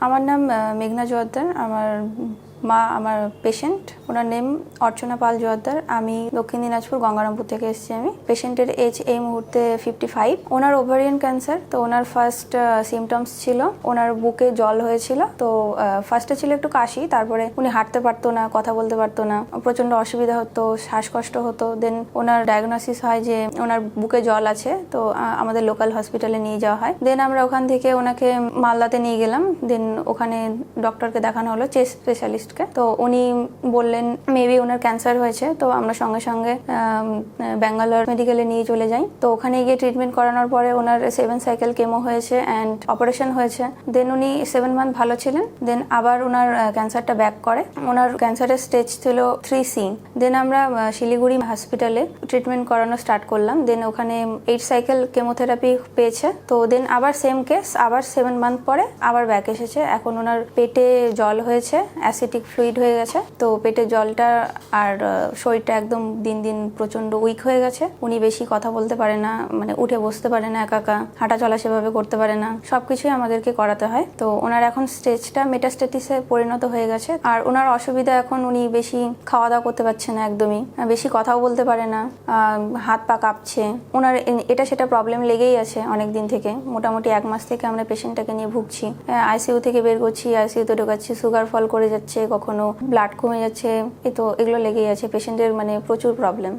আমার নাম মেঘনা জোয়ারদার। আমার মা আমার পেশেন্ট, ওনার নেম অর্চনা পাল জোয়ারদার। আমি দক্ষিণ দিনাজপুর গঙ্গারামপুর থেকে এসেছি। আমি পেশেন্টের এজ এই মুহূর্তে 55। ওনার ওভারিয়ান ক্যান্সার। তো ওনার ফার্স্ট সিমটমস ছিল ওনার বুকে জল হয়েছিল। তো ফার্স্টে ছিল একটু কাশি, তারপরে উনি হাঁটতে পারতো না, কথা বলতে পারতো না, প্রচণ্ড অসুবিধা হতো, শ্বাসকষ্ট হতো। দেন ওনার ডায়াগনোসিস হয় যে ওনার বুকে জল আছে। তো আমাদের লোকাল হসপিটালে নিয়ে যাওয়া হয়। দেন আমরা ওখান থেকে ওনাকে মালদাতে নিয়ে গেলাম। দেন ওখানে ডক্টরকে দেখানো হলো, চেস্ট স্পেশালিস্ট। তো উনি বললেন মেবি ওনার ক্যান্সার হয়েছে। তো আমরা সঙ্গে সঙ্গে ব্যাঙ্গালোর মেডিকেলে নিয়ে চলে যাই। তো ওখানে গিয়ে ট্রিটমেন্ট করানোর পরে ওনার 7 সাইকেল কেমো হয়েছে অ্যান্ড অপারেশন হয়েছে। দেন উনি 7 মান্থ ভালো ছিলেন। দেন আবার ওনার ক্যান্সারটা ব্যাক করে। ওনার ক্যান্সারের স্টেজ ছিল 3C। দেন আমরা শিলিগুড়ি হসপিটালে ট্রিটমেন্ট করানো স্টার্ট করলাম। দেন ওখানে 8 সাইকেল কেমোথেরাপি পেয়েছে। তো দেন আবার সেম কেস, আবার 7 মান্থ পরে আবার ব্যাক এসেছে। এখন ওনার পেটে জল হয়েছে, অ্যাসিডিক ফ্লুইড হয়ে গেছে। তো পেটের জলটা আর শরীরটা একদম দিন দিন প্রচন্ড উইক হয়ে গেছে। উনি বেশি কথা বলতে পারে না, মানে উঠে বসতে পারে না, একা হাঁটা চলা সেভাবে করতে পারে না, সবকিছুই আমাদেরকে করাতে হয়। তো ওনার এখন স্টেজটা মেটাস্টেটিসে পরিণত হয়ে গেছে। আর ওনার অসুবিধা এখন উনি বেশি খাওয়া দাওয়া করতে পারছে না, একদমই বেশি কথাও বলতে পারে না, হাত পা কাঁপছে। ওনার এটা সেটা প্রবলেম লেগেই আছে অনেক দিন থেকে। মোটামুটি 1 মাস থেকে আমরা পেশেন্টটাকে নিয়ে ভুগছি। আইসিইউ থেকে বের করছি, আইসিইউতে ঢোকাচ্ছি, সুগার ফল করে যাচ্ছে, কখনো ব্লাড কমে যাচ্ছে। তো এগুলো লেগেই আছে পেশেন্টের, মানে প্রচুর প্রবলেম।